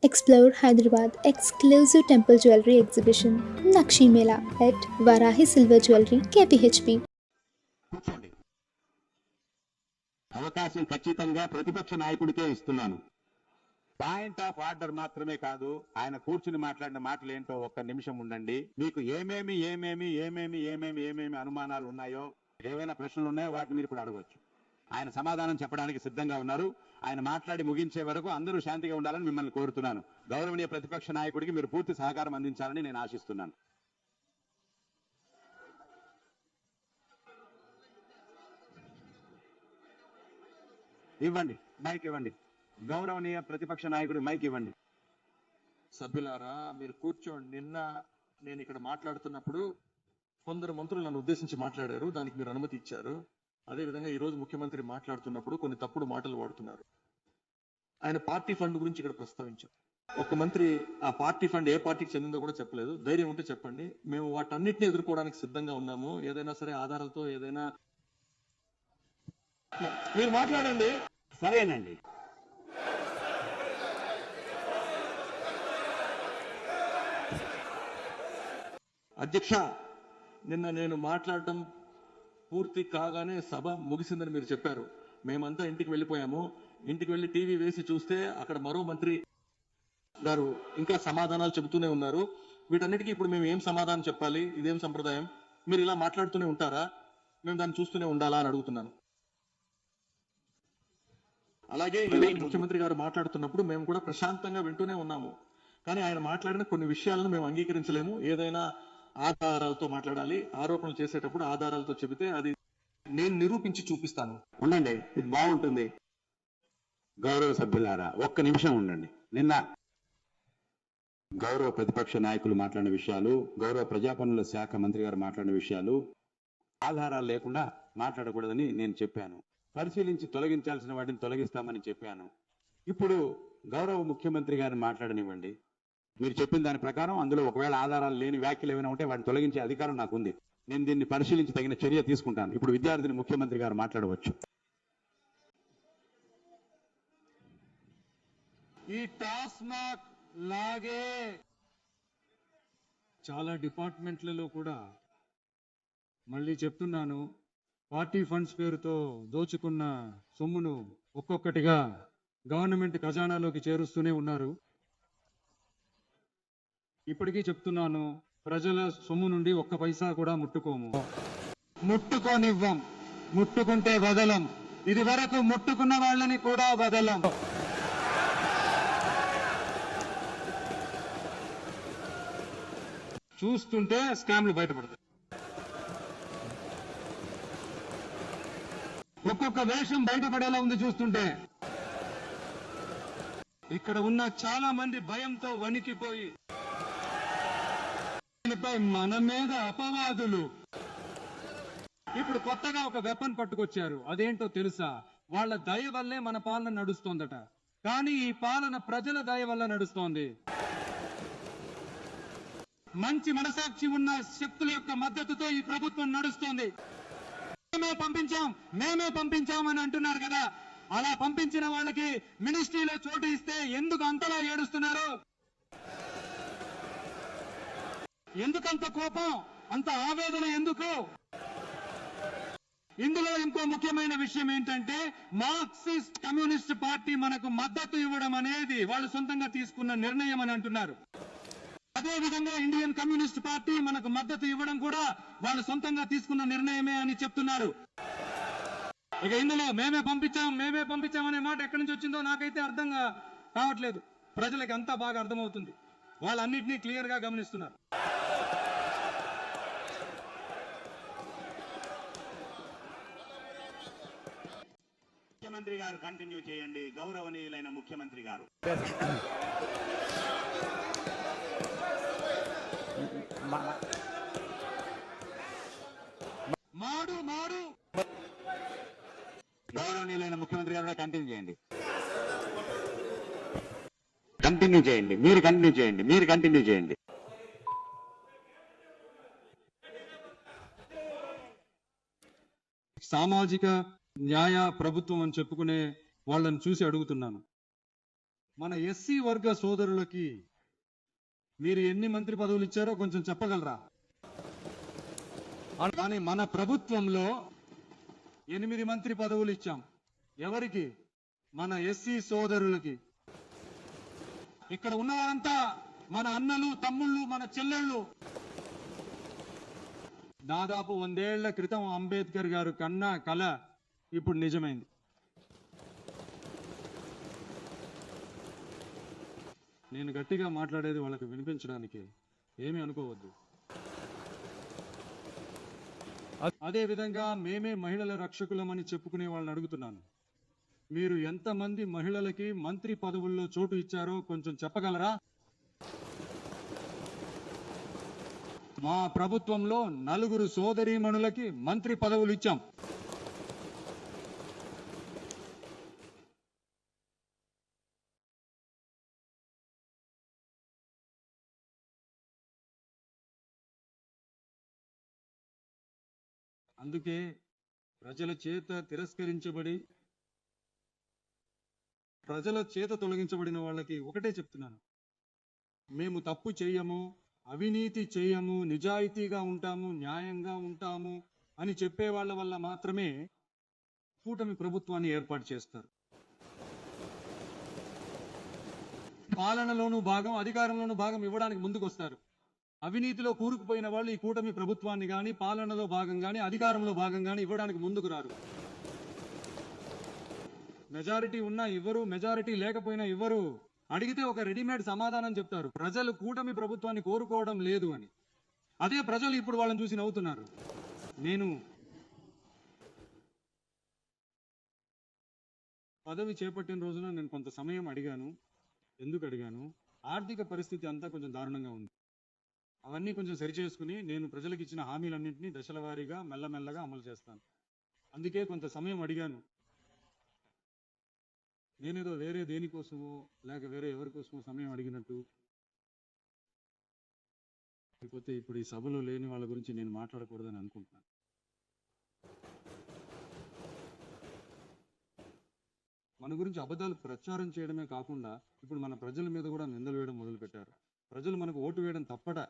Explore Hyderabad exclusive temple jewelry exhibition Nakshi Mela at Varahi Silver Jewelry KPHP. కూర్చోండి. అవకాశం ఖచ్చితంగా ప్రతిపక్ష నాయకుడికే ఇస్తున్నాను. పాయింట్ ఆఫ్ ఆర్డర్ మాత్రమే కాదు, ఆయన కూర్చుని మాట్లాడిన మాటలు ఏంటో ఒక్క నిమిషం ఉండండి. మీకు ఏమేమి అనుమానాలు ఉన్నాయో, ఏవైనా ప్రశ్నలు ఉన్నాయో వాటిని మీరు ఇప్పుడు అడగవచ్చు. ఆయన సమాధానం చెప్పడానికి సిద్ధంగా ఉన్నారు. ఆయన మాట్లాడి ముగించే వరకు అందరూ శాంతిగా ఉండాలని మిమ్మల్ని కోరుతున్నాను. గౌరవనీయ ప్రతిపక్ష నాయకుడికి మీరు పూర్తి సహకారం అందించాలని నేను ఆశిస్తున్నాను. ఇవ్వండి, మైక్ ఇవ్వండి. గౌరవనీయ ప్రతిపక్ష నాయకుడు మైక్ ఇవ్వండి. సభ్యులారా, మీరు కూర్చోండి. నిన్న నేను ఇక్కడ మాట్లాడుతున్నప్పుడు కొందరు మంత్రులు నన్ను ఉద్దేశించి మాట్లాడారు, దానికి మీరు అనుమతి ఇచ్చారు. అదేవిధంగా ఈ రోజు ముఖ్యమంత్రి మాట్లాడుతున్నప్పుడు కొన్ని తప్పుడు మాటలు వాడుతున్నారు. ఆయన పార్టీ ఫండ్ గురించి ఇక్కడ ప్రస్తావించారు. ఒక మంత్రి ఆ పార్టీ ఫండ్ ఏ పార్టీకి చెందిందో కూడా చెప్పలేదు. ధైర్యం ఉంటే చెప్పండి, మేము వాటన్నిటిని ఎదుర్కోవడానికి సిద్ధంగా ఉన్నాము. ఏదైనా సరే ఆధారాలతో, ఏదైనా మీరు మాట్లాడండి. సరేనండి. అధ్యక్ష, నిన్న నేను మాట్లాడటం పూర్తి కాగానే సభ ముగిసిందని మీరు చెప్పారు. మేమంతా ఇంటికి వెళ్ళిపోయాము. ఇంటికి వెళ్ళి టీవీ వేసి చూస్తే అక్కడ మరో మంత్రి గారు ఇంకా సమాధానాలు చెబుతూనే ఉన్నారు. వీటన్నిటికీ ఇప్పుడు మేము ఏం సమాధానం చెప్పాలి? ఇదేం సంప్రదాయం? మీరు ఇలా మాట్లాడుతూనే ఉంటారా? మేము దాన్ని చూస్తూనే ఉండాలా అని అడుగుతున్నాను. అలాగే ముఖ్యమంత్రి గారు మాట్లాడుతున్నప్పుడు మేము కూడా ప్రశాంతంగా వింటూనే ఉన్నాము. కానీ ఆయన మాట్లాడిన కొన్ని విషయాలను మేము అంగీకరించలేము. ఏదైనా ఆధారాలతో మాట్లాడాలి. ఆరోపణలు చేసేటప్పుడు ఆధారాలతో చెబితే అది నేను నిరూపించి చూపిస్తాను. ఉండండి, ఇది బాగుంటుంది. గౌరవ సభ్యులారా, ఒక్క నిమిషం ఉండండి. నిన్న గౌరవ ప్రతిపక్ష నాయకులు మాట్లాడిన విషయాలు, గౌరవ ప్రజాపనుల శాఖ మంత్రి గారు మాట్లాడిన విషయాలు ఆధారాలు లేకుండా మాట్లాడకూడదని నేను చెప్పాను. పరిశీలించి తొలగించాల్సిన వాటిని తొలగిస్తామని చెప్పాను. ఇప్పుడు గౌరవ ముఖ్యమంత్రి గారిని మాట్లాడనివ్వండి. మీరు చెప్పిన దాని ప్రకారం అందులో ఒకవేళ ఆధారాలు లేని వ్యాఖ్యలు ఏమైనా ఉంటే వాటిని తొలగించే అధికారం నాకుంది. నేను దీన్ని పరిశీలించి తగిన చర్య తీసుకుంటాను. ఇప్పుడు విద్యార్థిని ముఖ్యమంత్రి గారు మాట్లాడవచ్చు. ఈ టాస్మాక్ లాగే చాలా డిపార్ట్మెంట్లలో కూడా, మళ్ళీ చెప్తున్నాను, పార్టీ ఫండ్స్ పేరుతో దోచుకున్న సొమ్మును ఒక్కొక్కటిగా గవర్నమెంట్ ఖజానాలోకి చేరుస్తూనే ఉన్నారు. ఇప్పటికీ చెప్తున్నాను, ప్రజల సొమ్ము నుండి ఒక్క పైసా కూడా ముట్టుకోము, ముట్టుకోనివ్వం. ముట్టుకుంటే వదలం. ఇది వరకు ముట్టుకున్న వాళ్ళని కూడా వదలం. చూస్తుంటే స్కామ్లు బయటపడతాయి. ఒక్కొక్క వేషం బయటపడేలా ఉంది చూస్తుంటే. ఇక్కడ ఉన్న చాలా మంది భయంతో వణికిపోయి మన మీద అపవాదులు. ఇప్పుడు కొత్తగా ఒక వెపన్ పట్టుకొచ్చారు. అదేంటో తెలుసా? వాళ్ళ దయ వల్లే మన పాలన నడుస్తోందట. కానీ ఈ పాలన ప్రజల దయ వల్ల నడుస్తోంది. మంచి మనసాక్షి ఉన్న శక్తుల యొక్క మద్దతుతో ఈ ప్రభుత్వం నడుస్తోంది. మేమే పంపించాం అని అంటున్నారు కదా. అలా పంపించిన వాళ్ళకి మినిస్ట్రీలో చోటు ఇస్తే ఎందుకు అంతలా ఏడుస్తున్నారు? ఎందుకంత కోపం, అంత ఆవేదన ఎందుకు? ఇందులో ఇంకో ముఖ్యమైన విషయం ఏంటంటే, మార్క్సిస్ట్ కమ్యూనిస్ట్ పార్టీ మనకు మద్దతు ఇవ్వడం అనేది వాళ్ళు సొంతంగా తీసుకున్న నిర్ణయం అని అంటున్నారు. అదే విధంగా ఇండియన్ కమ్యూనిస్ట్ పార్టీ మనకు మద్దతు ఇవ్వడం కూడా వాళ్ళు సొంతంగా తీసుకున్న నిర్ణయమే అని చెప్తున్నారు. ఇక ఇందులో మేమే పంపించాం అనే మాట ఎక్కడి నుంచి వచ్చిందో నాకైతే అర్థం కావట్లేదు. ప్రజలకు అంతా బాగా అర్థమవుతుంది. వాళ్ళన్నింటినీ క్లియర్ గా గమనిస్తున్నారు. ముఖ్యమంత్రి గారు కంటిన్యూ చేయండి. గౌరవనీయులైన ముఖ్యమంత్రి గారు. మాడు గౌరవనీయులైన ముఖ్యమంత్రి గారు కంటిన్యూ చేయండి. మీరు కంటిన్యూ చేయండి. సామాజిక న్యాయ ప్రభుత్వం అని చెప్పుకునే వాళ్ళని చూసి అడుగుతున్నాను. మన ఎస్సీ వర్గ సోదరులకి మీరు ఎన్ని మంత్రి పదవులు ఇచ్చారో కొంచెం చెప్పగలరా? కానీ మన ప్రభుత్వంలో 8 మంత్రి పదవులు ఇచ్చాం. ఎవరికి? మన ఎస్సీ సోదరులకి. ఇక్కడ ఉన్నవారంతా మన అన్నలు, తమ్ముళ్ళు, మన చెల్లెళ్ళు. దాదాపు 100 ఏళ్ల క్రితం అంబేద్కర్ గారు కన్నా కల ఇప్పుడు నిజమైంది. నేను గట్టిగా మాట్లాడేది వాళ్ళకి వినిపించడానికి, ఏమీ అనుకోవద్దు. అదే విధంగా మేమే మహిళల రక్షకులమని చెప్పుకునే వాళ్ళని అడుగుతున్నాను, మీరు ఎంతమంది మహిళలకి మంత్రి పదవుల్లో చోటు ఇచ్చారో కొంచెం చెప్పగలరా? మా ప్రభుత్వంలో 4 సోదరీమణులకి మంత్రి పదవులు ఇచ్చాం. అందుకే ప్రజల చేత తిరస్కరించబడి ప్రజల చేత తొలగించబడిన వాళ్ళకి ఒకటే చెప్తున్నాను, మేము తప్పు చేయము, అవినీతి చేయము, నిజాయితీగా ఉంటాము, న్యాయంగా ఉంటాము అని చెప్పే వాళ్ళ వల్ల మాత్రమే కూటమి ప్రభుత్వాన్ని ఏర్పాటు చేస్తారు. పాలనలోనూ భాగం, అధికారంలోనూ భాగం ఇవ్వడానికి ముందుకు వస్తారు. అవినీతిలో కూరుకుపోయిన వాళ్ళు ఈ కూటమి ప్రభుత్వాన్ని కానీ, పాలనలో భాగం కానీ, అధికారంలో భాగం కానీ ఇవ్వడానికి ముందుకు రారు. మెజారిటీ ఉన్నా ఇవ్వరు, మెజారిటీ లేకపోయినా ఇవ్వరు. అడిగితే ఒక రెడీమేడ్ సమాధానం చెప్తారు, ప్రజలు కూటమి ప్రభుత్వాన్ని కోరుకోవడం లేదు అని. అదే ప్రజలు ఇప్పుడు వాళ్ళని చూసి నవ్వుతున్నారు. నేను పదవి చేపట్టిన రోజున నేను కొంత సమయం అడిగాను. ఎందుకు అడిగాను? ఆర్థిక పరిస్థితి అంతా కొంచెం దారుణంగా ఉంది. అవన్నీ కొంచెం సరిచేసుకుని నేను ప్రజలకు ఇచ్చిన హామీలన్నింటినీ దశల వారీగా మెల్లమెల్లగా అమలు చేస్తాను. అందుకే కొంత సమయం అడిగాను. నేనేదో వేరే దేనికోసమో లేక వేరే ఎవరి కోసమో సమయం అడిగినట్టు, లేకపోతే ఇప్పుడు ఈ సభలో లేని వాళ్ళ గురించి నేను మాట్లాడకూడదని అనుకుంటున్నాను. మన గురించి అబద్ధాలు ప్రచారం చేయడమే కాకుండా ఇప్పుడు మన ప్రజల మీద కూడా నిందలు వేయడం మొదలుపెట్టారు. ప్రజలు మనకు ఓటు వేయడం తప్పడా?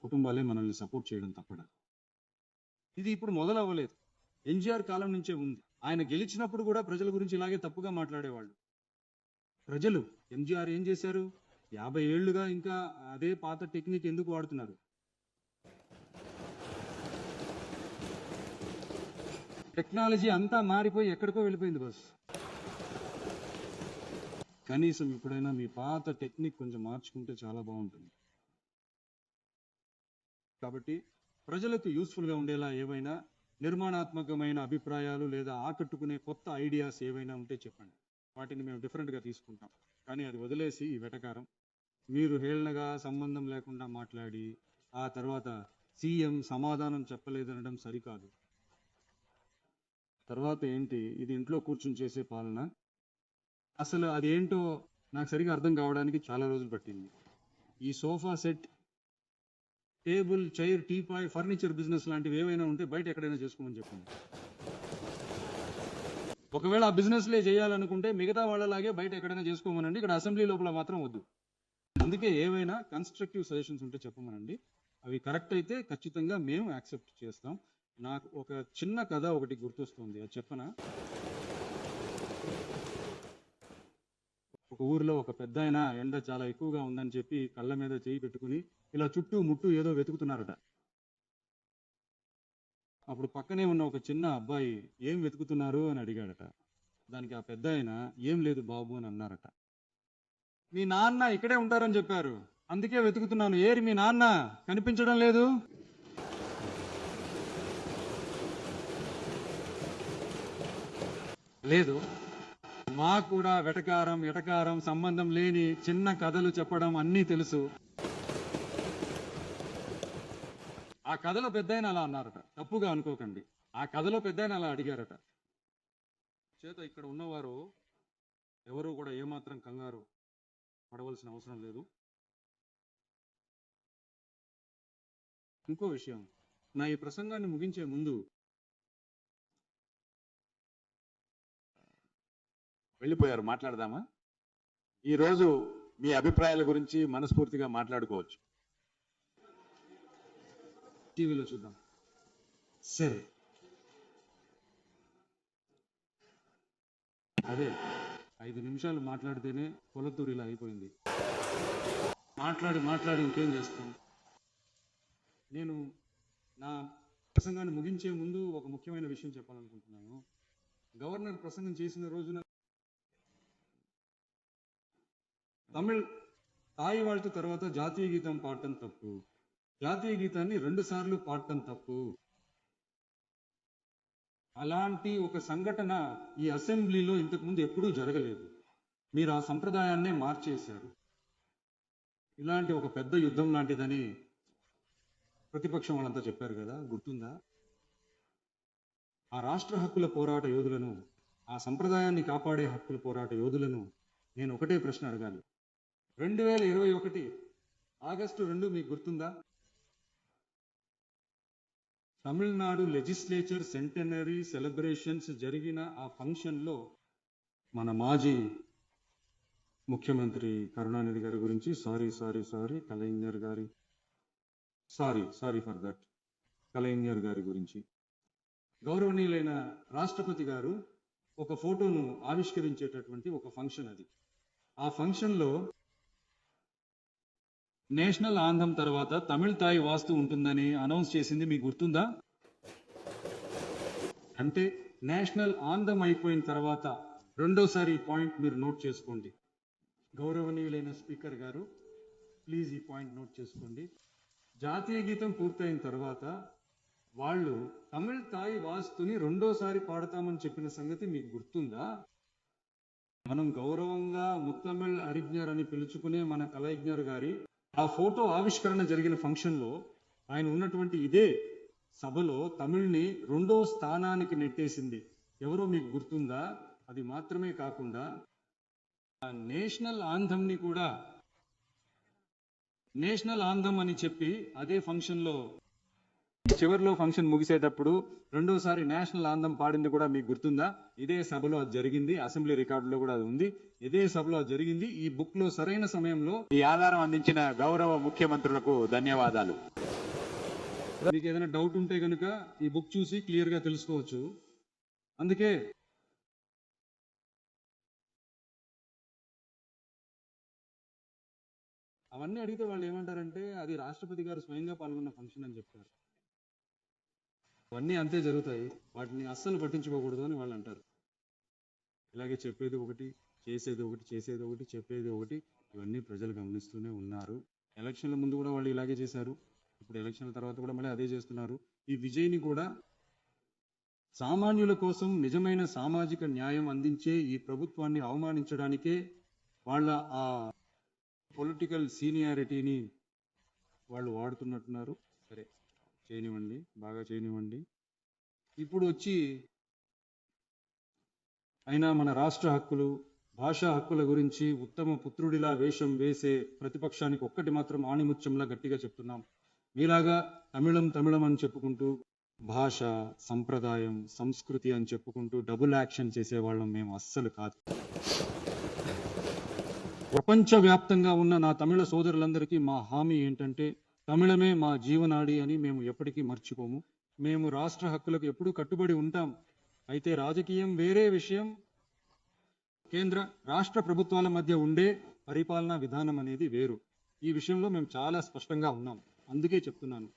కుటుంబాలే మనల్ని సపోర్ట్ చేయడం తప్పడా? ఇది ఇప్పుడు మొదలవ్వలేదు, ఎన్టీఆర్ కాలం నుంచే ఉంది. ఆయన గెలిచినప్పుడు కూడా ప్రజల గురించి ఇలాగే తప్పుగా మాట్లాడేవాళ్ళు. ప్రజలు ఎంజీఆర్ ఏం చేశారు? 50 ఏళ్లుగా ఇంకా అదే పాత టెక్నిక్ ఎందుకు వాడుతున్నారు? టెక్నాలజీ అంతా మారిపోయి ఎక్కడికో వెళ్ళిపోయింది బస్. కనీసం ఇప్పుడైనా మీ పాత టెక్నిక్ కొంచెం మార్చుకుంటే చాలా బాగుంటుంది. కాబట్టి ప్రజలకు యూస్ఫుల్గా ఉండేలా ఏవైనా నిర్మాణాత్మకమైన అభిప్రాయాలు లేదా ఆకట్టుకునే కొత్త ఐడియాస్ ఏవైనా ఉంటే చెప్పండి. వాటిని మేము డిఫరెంట్గా తీసుకుంటాం. కానీ అది వదిలేసి ఈ వెటకారం, మీరు హేళనగా సంబంధం లేకుండా మాట్లాడి ఆ తర్వాత సీఎం సమాధానం చెప్పలేదనడం సరికాదు. తర్వాత ఏంటి, ఇది ఇంట్లో కూర్చుని చేసే పాలన? అసలు అది ఏంటో నాకు సరిగా అర్థం కావడానికి చాలా రోజులు పట్టింది. ఈ sofa set, table, chair, teapoy, furniture business లాంటివి ఏవైనా ఉంటే బయట ఎక్కడైనా చేసుకోమని చెప్పండి. ఒకవేళ ఆ బిజినెస్లే చేయాలనుకుంటే మిగతా వాళ్ళలాగే బయట ఎక్కడైనా చేసుకోమనండి. ఇక్కడ అసెంబ్లీ లోపల మాత్రం వద్దు. అందుకే ఏవైనా కన్స్ట్రక్టివ్ సజెషన్స్ ఉంటే చెప్పమనండి. అవి కరెక్ట్ అయితే ఖచ్చితంగా మేము యాక్సెప్ట్ చేస్తాం. నాకు ఒక చిన్న కథ ఒకటి గుర్తొస్తుంది, అది చెప్పనా? ఒక ఊరిలో ఒక పెద్ద ఆయన ఎండ చాలా ఎక్కువగా ఉందని చెప్పి కళ్ళ మీద చేయి పెట్టుకుని ఇలా చుట్టూ ముట్టు ఏదో వెతుకుతున్నారట. అప్పుడు పక్కనే ఉన్న ఒక చిన్న అబ్బాయి ఏం వెతుకుతున్నారు అని అడిగాడట. దానికి ఆ పెద్ద ఆయన ఏం లేదు బాబు అని అన్నారట. మీ నాన్న ఇక్కడే ఉంటారని చెప్పారు, అందుకే వెతుకుతున్నాను. ఏరి మీ నాన్న? కనిపించడం లేదు. లేదు, మాకు కూడా ఎటకారం సంబంధం లేని చిన్న కథలు చెప్పడం అన్నీ తెలుసు. ఆ కథలో పెద్దాయన అలా అన్నారట, తప్పుగా అనుకోకండి. ఆ కథలో పెద్దాయన అలా అడిగారట. చేత ఇక్కడ ఉన్నవారు ఎవరు కూడా ఏమాత్రం కంగారు పడవలసిన అవసరం లేదు. ఇంకో విషయం, నా ఈ ప్రసంగాన్ని ముగించే ముందు వెళ్ళిపోయారు. మాట్లాడదామా? ఈరోజు మీ అభిప్రాయాల గురించి మనస్ఫూర్తిగా మాట్లాడుకోవచ్చు. టీవీలో చూద్దాం. సరే, అదే 5 నిమిషాలు మాట్లాడితేనే కొలతూరు ఇలా అయిపోయింది. మాట్లాడి ఇంకేం చేస్తాం. నేను నా ప్రసంగాన్ని ముగించే ముందు ఒక ముఖ్యమైన విషయం చెప్పాలనుకుంటున్నాను. గవర్నర్ ప్రసంగం చేసిన రోజున తాయి వాళ్ళతో తర్వాత జాతీయ గీతం పాడటం తప్పు, జాతీయ గీతాన్ని 2 సార్లు పాడటం తప్పు. అలాంటి ఒక సంఘటన ఈ అసెంబ్లీలో ఇంతకుముందు ఎప్పుడూ జరగలేదు. మీరు ఆ సంప్రదాయాన్నే మార్చేశారు. ఇలాంటి ఒక పెద్ద యుద్ధం లాంటిదని ప్రతిపక్షం వాళ్ళంతా చెప్పారు కదా, గుర్తుందా? ఆ రాష్ట్ర హక్కుల పోరాట యోధులను, ఆ సంప్రదాయాన్ని కాపాడే హక్కుల పోరాట యోధులను నేను ఒకటే ప్రశ్న అడగాలి. 2021 ఆగస్టు 2 మీకు గుర్తుందా? తమిళనాడు లెజిస్లేచర్ సెంటనరీ సెలబ్రేషన్స్ జరిగిన ఆ ఫంక్షన్లో మన మాజీ ముఖ్యమంత్రి కరుణానిధి గారి గురించి కలైంజర్ గారి సారీ ఫర్ దట్ కలైంజర్ గారి గురించి గౌరవనీయులైన రాష్ట్రపతి గారు ఒక ఫోటోను ఆవిష్కరించేటటువంటి ఒక ఫంక్షన్ అది. ఆ ఫంక్షన్లో నేషనల్ ఆంథం తర్వాత తమిళ తాయి వాస్తు ఉంటుందని అనౌన్స్ చేసింది మీకు గుర్తుందా? అంటే నేషనల్ ఆంథం అయిపోయిన తర్వాత రెండోసారి ఈ పాయింట్ మీరు నోట్ చేసుకోండి. గౌరవనీయులైన స్పీకర్ గారు, ప్లీజ్ ఈ పాయింట్ నోట్ చేసుకోండి. జాతీయ గీతం పూర్తయిన తర్వాత వాళ్ళు తమిళ తాయి వాస్తుని రెండోసారి పాడతామని చెప్పిన సంగతి మీకు గుర్తుందా? మనం గౌరవంగా ముత్తమిళ్ అరిజ్ఞర్ అని పిలుచుకునే మన కలైజ్ఞర్ గారి ఆ ఫోటో ఆవిష్కరణ జరిగిన ఫంక్షన్లో ఆయన ఉన్నటువంటి ఇదే సభలో తమిళ్ని 2వ స్థానానికి నెట్టేసింది ఎవరో మీకు గుర్తుందా? అది మాత్రమే కాకుండా నేషనల్ ఆంథంని కూడా నేషనల్ ఆంథం అని చెప్పి అదే ఫంక్షన్లో చివరిలో ఫంక్షన్ ముగిసేటప్పుడు రెండోసారి నేషనల్ ఆంథం పాడింది కూడా మీకు గుర్తుందా? ఇదే సభలో అది జరిగింది. అసెంబ్లీ రికార్డులో కూడా అది ఉంది. ఇదే సభలో అది జరిగింది. ఈ బుక్ లో సరైన సమయంలో ఈ ఆధారం అందించిన గౌరవ ముఖ్యమంత్రులకు ధన్యవాదాలు. మీకు ఏదైనా డౌట్ ఉంటే కనుక ఈ బుక్ చూసి క్లియర్ గా తెలుసుకోవచ్చు. అందుకే అవన్నీ అడిగితే వాళ్ళు ఏమంటారంటే అది రాష్ట్రపతి గారు స్వయంగా పాల్గొన్న ఫంక్షన్ అని చెప్తారు. అవన్నీ అంతే జరుగుతాయి, వాటిని అస్సలు పట్టించుకోకూడదు అని వాళ్ళు అంటారు. ఇలాగే చెప్పేది ఒకటి, చేసేది ఒకటి, చెప్పేది ఒకటి, ఇవన్నీ ప్రజలు గమనిస్తూనే ఉన్నారు. ఎలక్షన్ల ముందు కూడా వాళ్ళు ఇలాగే చేశారు, ఇప్పుడు ఎలక్షన్ల తర్వాత కూడా మళ్ళీ అదే చేస్తున్నారు. ఈ విజయ్ని కూడా సామాన్యుల కోసం నిజమైన సామాజిక న్యాయం అందించే ఈ ప్రభుత్వాన్ని అవమానించడానికే వాళ్ళ ఆ పొలిటికల్ సీనియారిటీని వాళ్ళు వాడుతున్నట్టున్నారు. సరే, చేయనివ్వండి, బాగా చేయనివ్వండి. ఇప్పుడు వచ్చి అయినా మన రాష్ట్ర హక్కులు, భాషా హక్కుల గురించి ఉత్తమ పుత్రుడిలా వేషం వేసే ప్రతిపక్షానికి ఒక్కటి మాత్రం ఆణిముత్యంలా గట్టిగా చెప్తున్నాం. మీలాగా తమిళం అని చెప్పుకుంటూ భాష, సంప్రదాయం, సంస్కృతి అని చెప్పుకుంటూ డబుల్ యాక్షన్ చేసేవాళ్ళం మేము అస్సలు కాదు. ప్రపంచవ్యాప్తంగా ఉన్న నా తమిళ సోదరులందరికీ మా హామీ ఏంటంటే తమిళమే మా జీవనాడి అని మేము ఎప్పటికీ మర్చిపోము. మేము రాష్ట్ర హక్కులకు ఎప్పుడూ కట్టుబడి ఉంటాం. అయితే రాజకీయం వేరే విషయం, కేంద్ర రాష్ట్ర ప్రభుత్వాల మధ్య ఉండే పరిపాలనా విధానం అనేది వేరు. ఈ విషయంలో మేము చాలా స్పష్టంగా ఉన్నాం. అందుకే చెప్తున్నాను,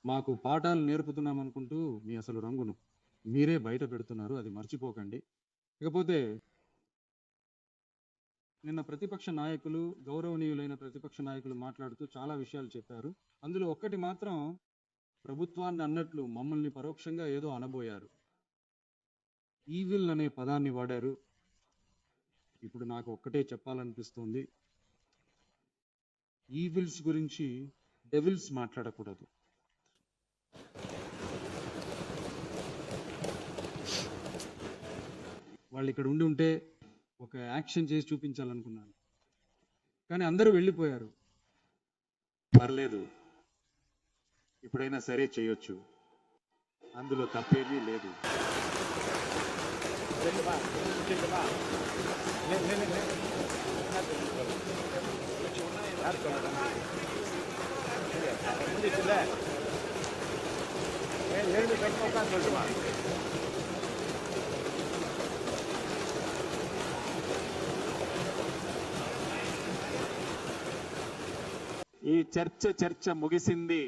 మాకు పాఠాలు నేర్పుతున్నాం అనుకుంటూ మీ అసలు రంగును మీరే బయట పెడుతున్నారు, అది మర్చిపోకండి. ఇకపోతే నిన్న ప్రతిపక్ష నాయకులు, గౌరవనీయులైన ప్రతిపక్ష నాయకులు మాట్లాడుతూ చాలా విషయాలు చెప్పారు. అందులో ఒక్కటి మాత్రం ప్రభుత్వాన్ని అన్నట్లు మమ్మల్ని పరోక్షంగా ఏదో అనబోయారు. ఈవిల్ అనే పదాన్ని వాడారు. ఇప్పుడు నాకు ఒక్కటే చెప్పాలనిపిస్తుంది, ఈవిల్స్ గురించి డెవిల్స్ మాట్లాడకూడదు. వాళ్ళు ఇక్కడ ఉంటే ఒక యాక్షన్ చేసి చూపించాలనుకున్నాను, కానీ అందరూ వెళ్ళిపోయారు. పర్లేదు, ఇప్పుడైనా సరే చేయొచ్చు, అందులో తప్పేమీ లేదు. ఈ చర్చ ముగిసింది.